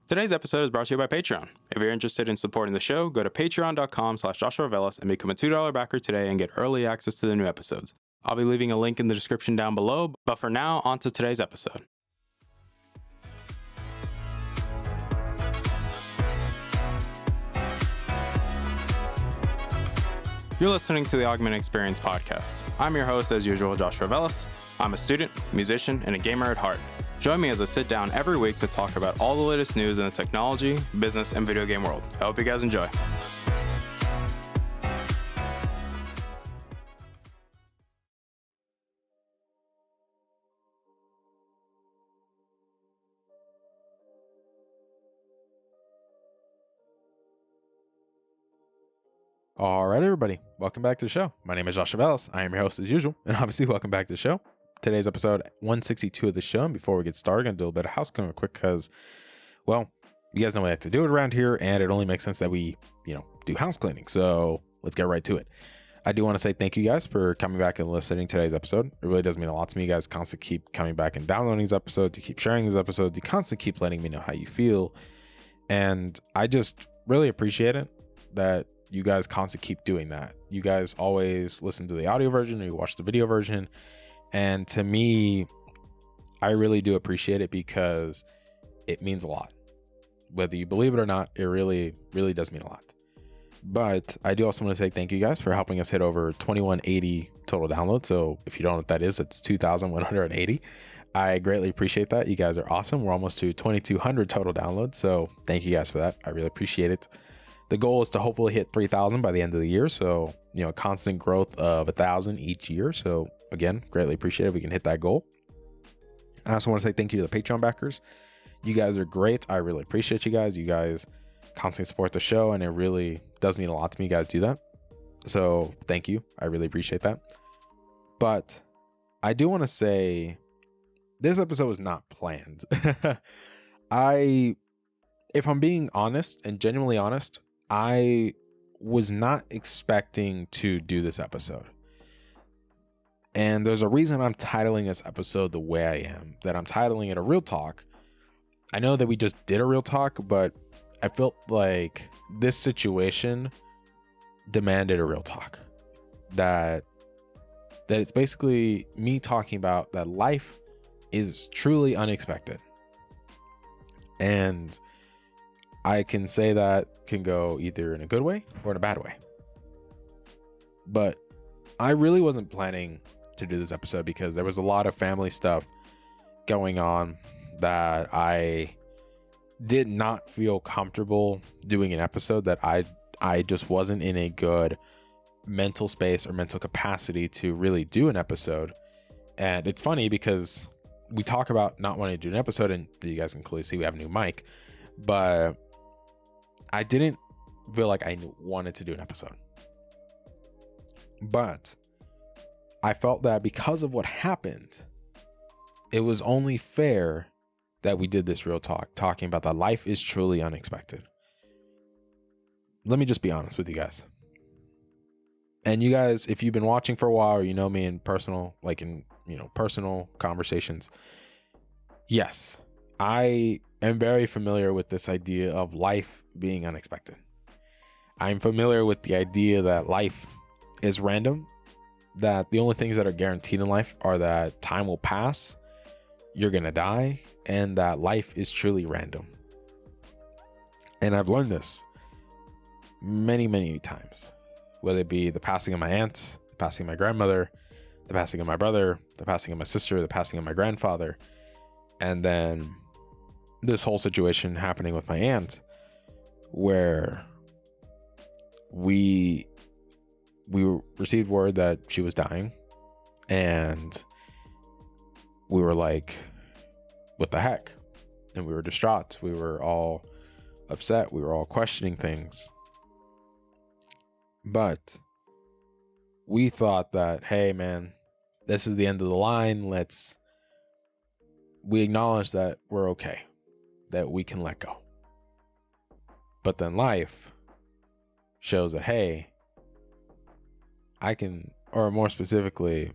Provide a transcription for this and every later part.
Today's episode is brought to you by Patreon. If you're interested in supporting the show, go to patreon.com/JoshuaVelas and become a $2 backer today and get early access to the new episodes. I'll be leaving a link in the description down below, but for now, on to today's episode. You're listening to the Augmented Experience podcast. I'm your host, as usual, Joshua Velas. I'm a student, musician, and a gamer at heart. Join me as I sit down every week to talk about all the latest news in the technology, business, and video game world. I hope you guys enjoy. All right, everybody, welcome back to the show. My name is Joshua Velas. I am your host as usual, and obviously welcome back to the show. Today's episode 162 of the show, and before we get started, I'm going to do a little bit of house cleaning real quick because, well, you guys know we have to do it around here, and it only makes sense that we, do house cleaning. So let's get right to it. I do want to say thank you guys for coming back and listening to today's episode. It really does mean a lot to me. You guys constantly keep coming back and downloading these episodes. You keep sharing these episodes. You constantly keep letting me know how you feel. And I just really appreciate it that you guys constantly keep doing that. You guys always listen to the audio version or you watch the video version. And to me, I really do appreciate it because it means a lot. Whether you believe it or not, it really, really does mean a lot. But I do also want to say thank you guys for helping us hit over 2180 total downloads. So if you don't know what that is, it's 2,180. I greatly appreciate that. You guys are awesome. We're almost to 2,200 total downloads. So thank you guys for that. I really appreciate it. The goal is to hopefully hit 3,000 by the end of the year. So, constant growth of 1,000 each year. So again, greatly appreciate it if we can hit that goal. I also want to say thank you to the Patreon backers. You guys are great. I really appreciate you guys. You guys constantly support the show, and it really does mean a lot to me. You guys do that. So thank you. I really appreciate that. But I do want to say this episode was not planned. If I'm being honest and genuinely honest, I was not expecting to do this episode. And there's a reason I'm titling this episode the way I am, that I'm titling it a real talk. I know that we just did a real talk, but I felt like this situation demanded a real talk. That it's basically me talking about that life is truly unexpected. And I can say that can go either in a good way or in a bad way. But I really wasn't planning to do this episode because there was a lot of family stuff going on that I did not feel comfortable doing an episode, that I just wasn't in a good mental space or mental capacity to really do an episode. And it's funny because we talk about not wanting to do an episode, and you guys can clearly see we have a new mic, but I didn't feel like I wanted to do an episode. But I felt that because of what happened, it was only fair that we did this real talk, talking about that life is truly unexpected. Let me just be honest with you guys. And you guys, if you've been watching for a while or you know me in personal, personal conversations, yes, I am very familiar with this idea of life being unexpected. I'm familiar with the idea that life is random, that the only things that are guaranteed in life are that time will pass, you're going to die, and that life is truly random. And I've learned this many, many times, whether it be the passing of my aunt, the passing of my grandmother, the passing of my brother, the passing of my sister, the passing of my grandfather, and then this whole situation happening with my aunt, where we received word that she was dying, and we were like, what the heck? And we were distraught. We were all upset. We were all questioning things. But we thought that, hey man, this is the end of the line. We acknowledge that we're okay, that we can let go. But then life shows that, hey, I can, or more specifically,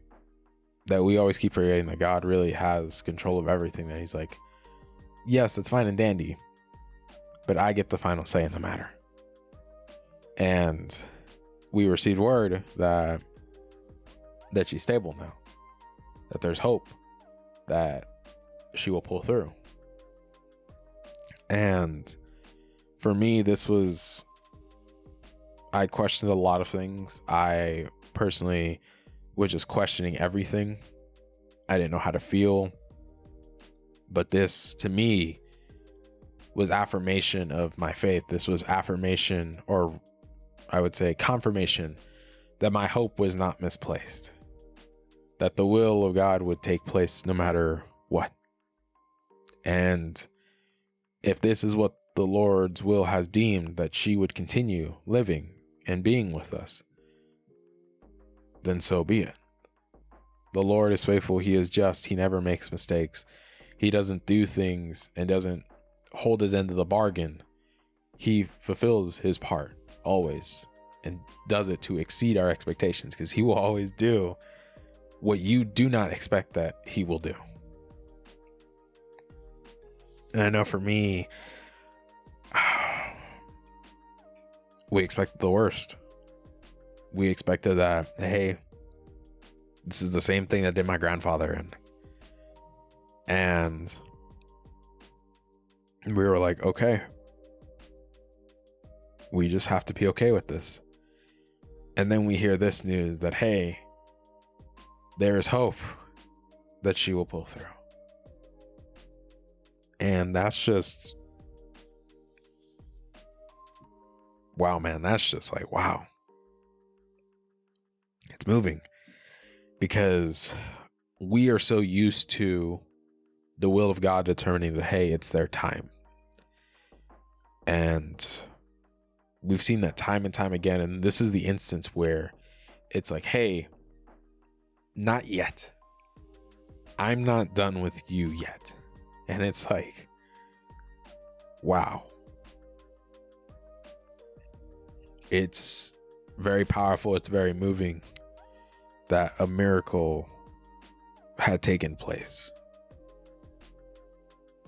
that we always keep forgetting that God really has control of everything. That he's like, yes, that's fine and dandy, but I get the final say in the matter. And we received word that she's stable now, that there's hope that she will pull through. And for me, I questioned a lot of things. I personally was just questioning everything. I didn't know how to feel. But this, to me, was affirmation of my faith. This was affirmation, or I would say confirmation, that my hope was not misplaced. That the will of God would take place no matter what. And if this is what the Lord's will has deemed, that she would continue living and being with us, then so be it. The Lord is faithful. He is just. He never makes mistakes. He doesn't do things and doesn't hold his end of the bargain. He fulfills his part always and does it to exceed our expectations, because he will always do what you do not expect that he will do. And I know for me, we expected the worst. We expected that, hey, this is the same thing that did my grandfather. And we were like, okay, we just have to be okay with this. And then we hear this news that, hey, there is hope that she will pull through. And that's just, wow, man, that's just like, wow. It's moving, because we are so used to the will of God determining that, hey, it's their time. And we've seen that time and time again. And this is the instance where it's like, hey, not yet. I'm not done with you yet. And it's like, wow. It's very powerful. It's very moving that a miracle had taken place.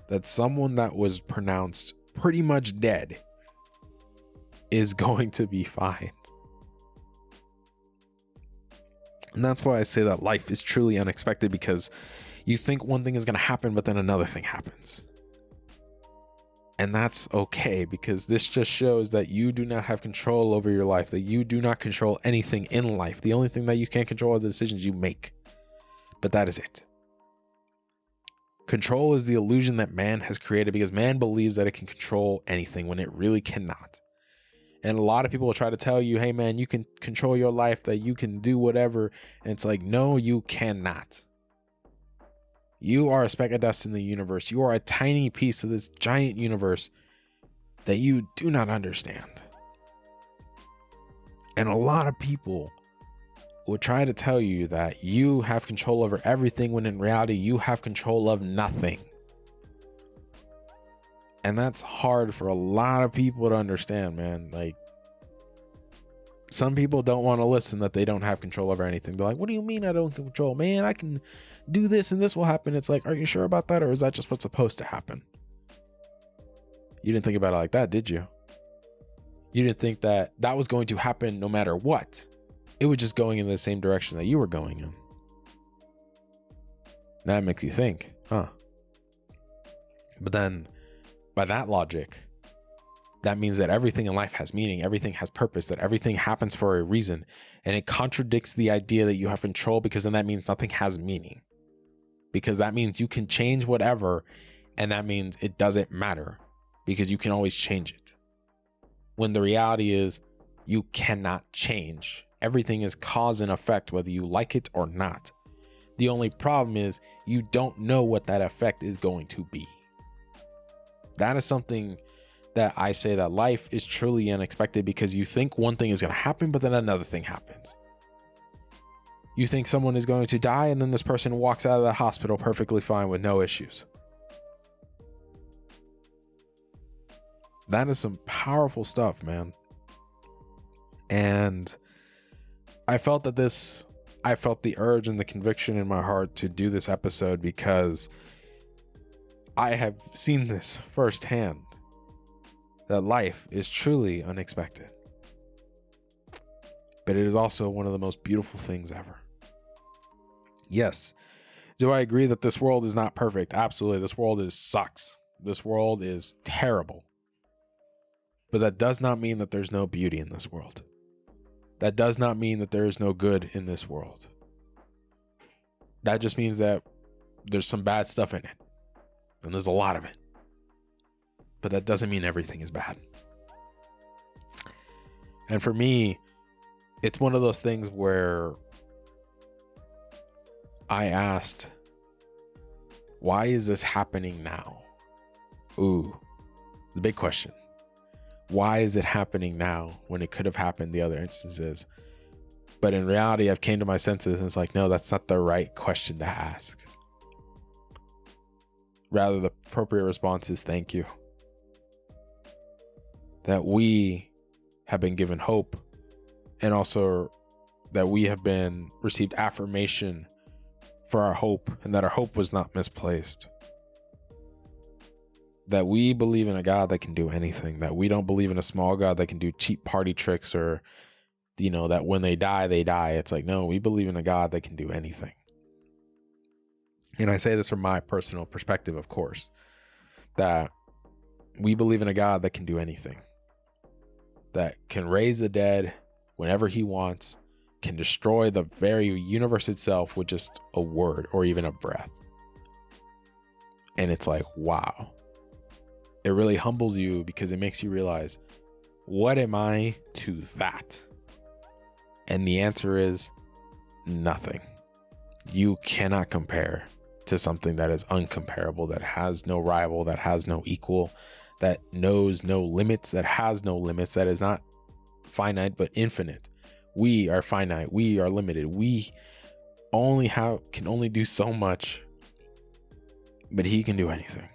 That someone that was pronounced pretty much dead is going to be fine. And that's why I say that life is truly unexpected, because you think one thing is going to happen, but then another thing happens. And that's okay, because this just shows that you do not have control over your life, that you do not control anything in life. The only thing that you can control are the decisions you make. But that is it. Control is the illusion that man has created, because man believes that it can control anything when it really cannot. And a lot of people will try to tell you, hey man, you can control your life, that you can do whatever. And it's like, no, you cannot. You are a speck of dust in the universe. You are a tiny piece of this giant universe that you do not understand. And a lot of people will try to tell you that you have control over everything, when in reality, you have control of nothing. And that's hard for a lot of people to understand, man. Like, some people don't want to listen that they don't have control over anything. They're like, what do you mean I don't control? Man, I can do this and this will happen. It's like, are you sure about that? Or is that just what's supposed to happen? You didn't think about it like that, did you? You didn't think that that was going to happen no matter what. It was just going in the same direction that you were going in. That makes you think, huh? But then, by that logic, that means that everything in life has meaning, everything has purpose, that everything happens for a reason. And it contradicts the idea that you have control, because then that means nothing has meaning. Because that means you can change whatever, and that means it doesn't matter, because you can always change it. When the reality is, you cannot change. Everything is cause and effect, whether you like it or not. The only problem is you don't know what that effect is going to be. That is something that I say, that life is truly unexpected, because you think one thing is going to happen, but then another thing happens. You think someone is going to die, and then this person walks out of the hospital perfectly fine with no issues. That is some powerful stuff, man. And I felt the urge and the conviction in my heart to do this episode, because I have seen this firsthand. that life is truly unexpected. But it is also one of the most beautiful things ever. Yes. Do I agree that this world is not perfect? Absolutely. This world sucks. This world is terrible. But that does not mean that there's no beauty in this world. That does not mean that there is no good in this world. That just means that there's some bad stuff in it. And there's a lot of it. But that doesn't mean everything is bad. And for me, it's one of those things where I asked, why is this happening now? Ooh, the big question. Why is it happening now when it could have happened the other instances? But in reality, I've came to my senses and it's like, no, that's not the right question to ask. Rather, the appropriate response is thank you. That we have been given hope, and also that we have been received affirmation for our hope, and that our hope was not misplaced. That we believe in a God that can do anything, that we don't believe in a small God that can do cheap party tricks, or, you know, that when they die, they die. It's like, no, we believe in a God that can do anything. And I say this from my personal perspective, of course, that we believe in a God that can do anything, that can raise the dead whenever he wants, can destroy the very universe itself with just a word or even a breath. And it's like, wow. It really humbles you because it makes you realize, what am I to that? And the answer is nothing. You cannot compare to something that is uncomparable, that has no rival, that has no equal, that knows no limits, that has no limits, that is not finite but infinite. We are finite. We are limited. We can only do so much, but he can do anything.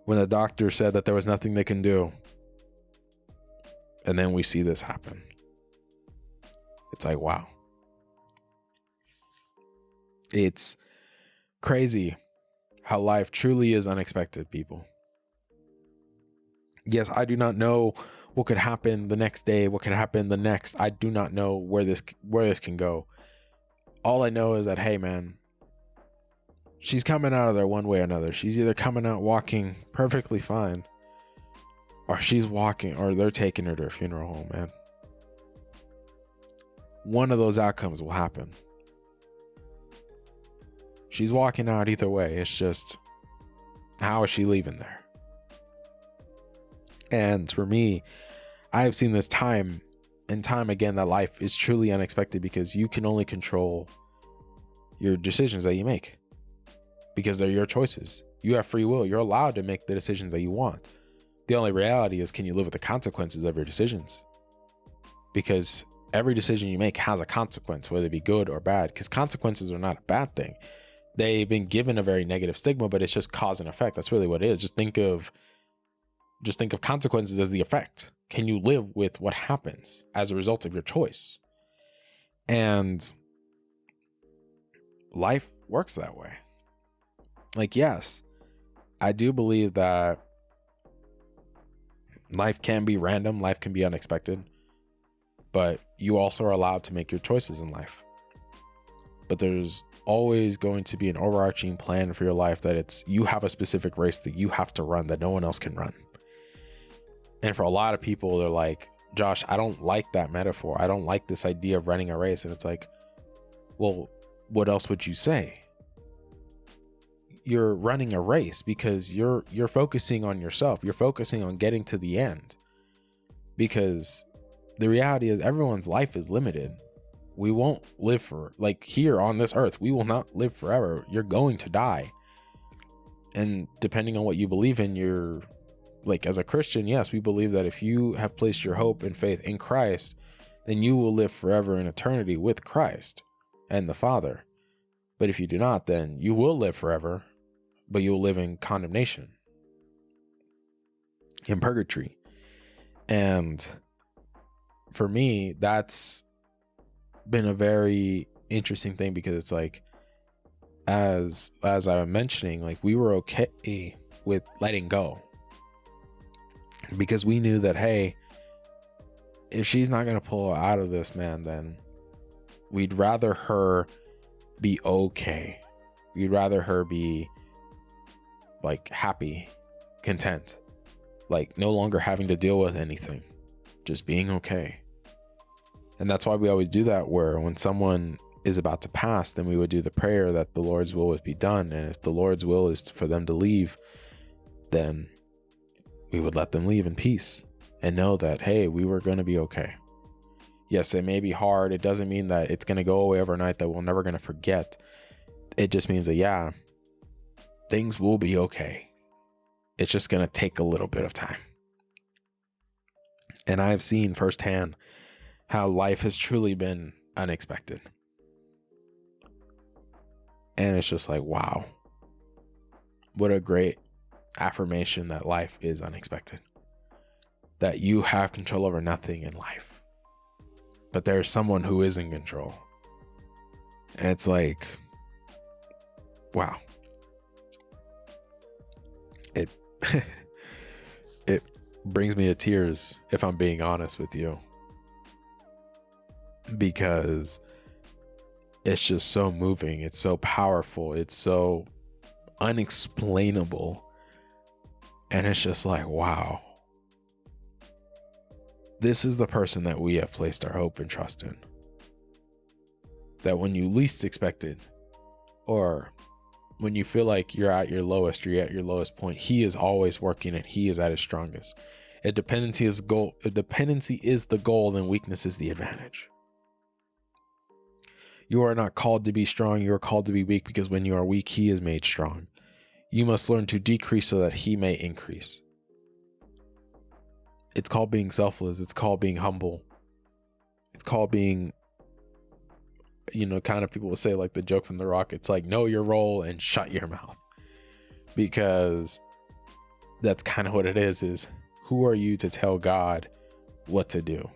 When the doctor said that there was nothing they can do, and then we see this happen, it's like, wow. It's crazy how life truly is unexpected, people. Yes, I do not know what could happen the next day, what could happen the next. I do not know where this can go. All I know is that, hey, man, she's coming out of there one way or another. She's either coming out walking perfectly fine, or she's walking, or they're taking her to a funeral home, man. One of those outcomes will happen. She's walking out either way. It's just, how is she leaving there? And for me, I have seen this time and time again that life is truly unexpected because you can only control your decisions that you make, because they're your choices. You have free will. You're allowed to make the decisions that you want. The only reality is, can you live with the consequences of your decisions? Because every decision you make has a consequence, whether it be good or bad, because consequences are not a bad thing. They've been given a very negative stigma, but it's just cause and effect. That's really what it is. Just think of consequences as the effect. Can you live with what happens as a result of your choice? And life works that way. Like, yes, I do believe that life can be random, life can be unexpected, but you also are allowed to make your choices in life. But there's always going to be an overarching plan for your life, that it's, you have a specific race that you have to run that no one else can run. And for a lot of people, they're like, Josh, I don't like that metaphor. I don't like this idea of running a race. And it's like, well, what else would you say? You're running a race because you're focusing on yourself. You're focusing on getting to the end, because the reality is everyone's life is limited. We won't live for, like, here on this earth, we will not live forever. You're going to die. And depending on what you believe in, you're like, as a Christian, yes, we believe that if you have placed your hope and faith in Christ, then you will live forever in eternity with Christ and the Father. But if you do not, then you will live forever, but you'll live in condemnation, in purgatory. And for me, that's been a very interesting thing, because it's like, as I was mentioning, like, we were okay with letting go. because we knew that, hey, if she's not going to pull out of this, man, then we'd rather her be okay. We'd rather her be like happy, content, like no longer having to deal with anything, just being okay. And that's why we always do that, where when someone is about to pass, then we would do the prayer that the Lord's will would be done. And if the Lord's will is for them to leave, then we would let them leave in peace and know that, hey, we were going to be okay. Yes, it may be hard. It doesn't mean that it's going to go away overnight, that we're never going to forget. It just means that, yeah, things will be okay. It's just going to take a little bit of time. And I've seen firsthand how life has truly been unexpected. And it's just like, wow, what a great affirmation that life is unexpected. That you have control over nothing in life, but there's someone who is in control. And it's like, wow. It brings me to tears, if I'm being honest with you, because it's just so moving. It's so powerful. It's so unexplainable. And it's just like, wow. This is the person that we have placed our hope and trust in. That when you least expect it, or when you feel like you're at your lowest, or you're at your lowest point, he is always working and he is at his strongest. A dependency is the goal, and weakness is the advantage. You are not called to be strong. You are called to be weak, because when you are weak, he is made strong. You must learn to decrease so that he may increase. It's called being selfless. It's called being humble. It's called being, kind of, people will say, like the joke from The Rock, it's like, know your role and shut your mouth. Because that's kind of what it is who are you to tell God what to do?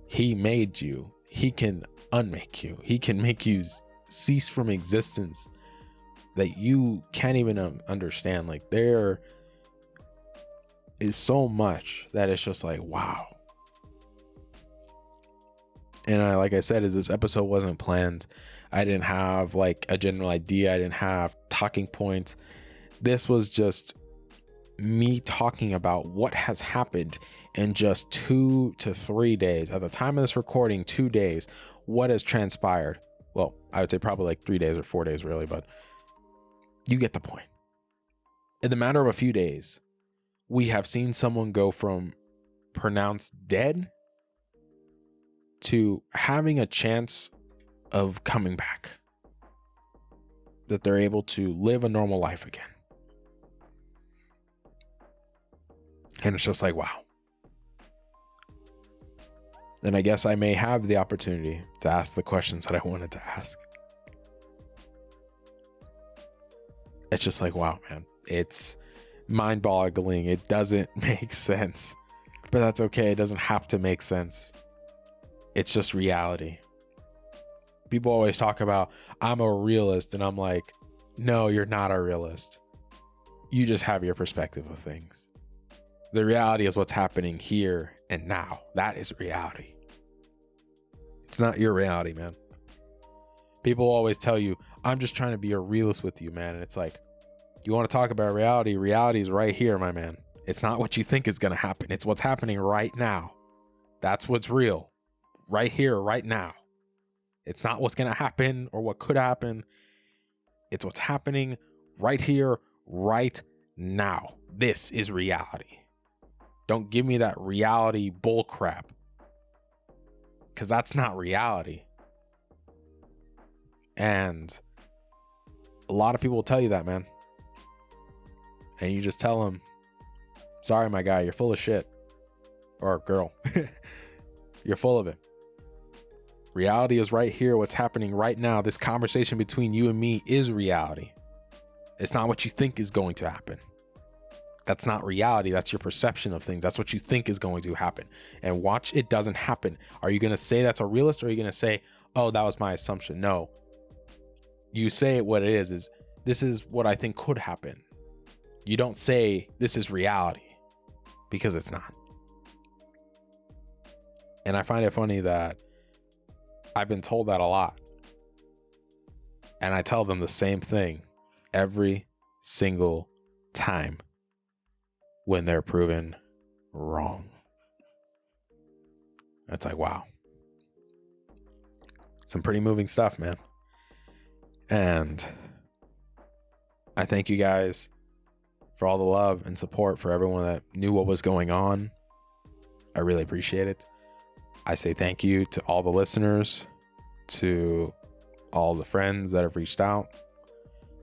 He made you. He can unmake you. He can make you cease from existence that you can't even understand. Like, there is so much that it's just like, wow. And like I said, this episode wasn't planned. I didn't have like a general idea. I didn't have talking points. This was just me talking about what has happened in just 2 to 3 days. At the time of this recording, 2 days, what has transpired. Well, I would say probably like 3 days or 4 days really, but you get the point. In the matter of a few days, we have seen someone go from pronounced dead to having a chance of coming back. That they're able to live a normal life again. And it's just like, wow. And I guess I may have the opportunity to ask the questions that I wanted to ask. It's just like, wow, man. It's mind-boggling. It doesn't make sense. But that's okay. It doesn't have to make sense. It's just reality. People always talk about, I'm a realist. And I'm like, no, you're not a realist. You just have your perspective of things. The reality is what's happening here and now. That is reality. It's not your reality, man. People always tell you, I'm just trying to be a realist with you, man. And it's like, you want to talk about reality? Reality is right here, my man. It's not what you think is going to happen. It's what's happening right now. That's what's real. Right here, right now. It's not what's going to happen or what could happen. It's what's happening right here, right now. This is reality. Don't give me that reality bull crap. Because that's not reality. And a lot of people will tell you that, man. And you just tell them, sorry, my guy, you're full of shit. Or girl. You're full of it. Reality is right here. What's happening right now. This conversation between you and me is reality. It's not what you think is going to happen. That's not reality. That's your perception of things. That's what you think is going to happen. And watch, it doesn't happen. Are you going to say that's a realist, or are you going to say, oh, that was my assumption? No. You say it what it is this is what I think could happen. You don't say this is reality. because it's not. And I find it funny that I've been told that a lot. And I tell them the same thing every single time when they're proven wrong. It's like, wow. Some pretty moving stuff, man. And I thank you guys for all the love and support for everyone that knew what was going on. I really appreciate it. I say thank you to all the listeners, to all the friends that have reached out.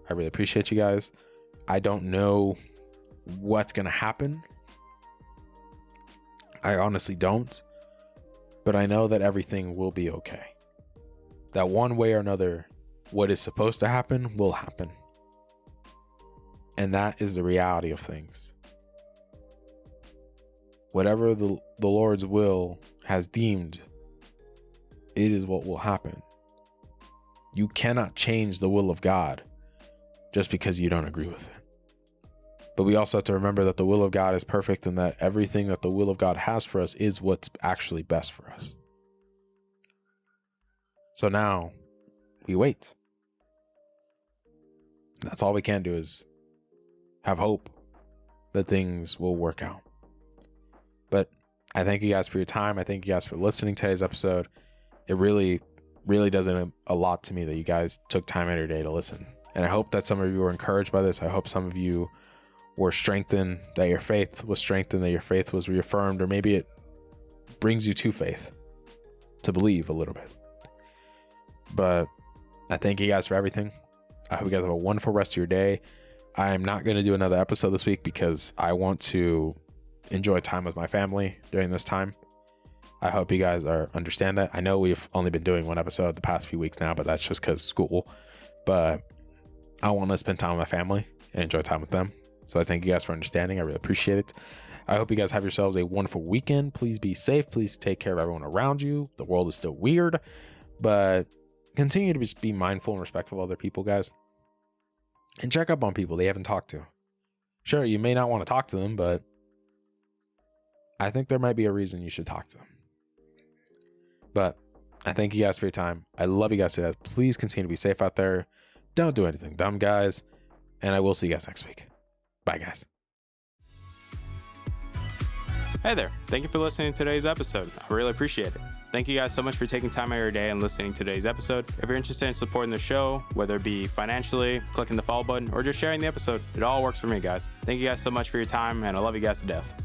I really appreciate you guys. I don't know what's going to happen. I honestly don't. But I know that everything will be okay. That one way or another, what is supposed to happen will happen. And that is the reality of things. Whatever the Lord's will has deemed, it is what will happen. You cannot change the will of God just because you don't agree with it. But we also have to remember that the will of God is perfect and that everything that the will of God has for us is what's actually best for us. So now we wait. That's all we can do is have hope that things will work out. But I thank you guys for your time. I thank you guys for listening to today's episode. It really, really does a lot to me that you guys took time out of your day to listen. And I hope that some of you were encouraged by this. I hope some of you were strengthened, that your faith was strengthened, that your faith was reaffirmed, or maybe it brings you to faith, to believe a little bit. But I thank you guys for everything. I hope you guys have a wonderful rest of your day. I am not going to do another episode this week because I want to enjoy time with my family during this time. I hope you guys understand that. I know we've only been doing one episode the past few weeks now, but that's just because school. But I want to spend time with my family and enjoy time with them. So I thank you guys for understanding. I really appreciate it. I hope you guys have yourselves a wonderful weekend. Please be safe. Please take care of everyone around you. The world is still weird, but continue to just be mindful and respectful of other people, guys. And check up on people they haven't talked to. Sure, you may not want to talk to them, but I think there might be a reason you should talk to them. But I thank you guys for your time. I love you guys to death. Please continue to be safe out there. Don't do anything dumb, guys. And I will see you guys next week. Bye, guys. Hey there. Thank you for listening to today's episode. I really appreciate it. Thank you guys so much for taking time out of your day and listening to today's episode. If you're interested in supporting the show, whether it be financially, clicking the follow button, or just sharing the episode, it all works for me, guys. Thank you guys so much for your time, and I love you guys to death.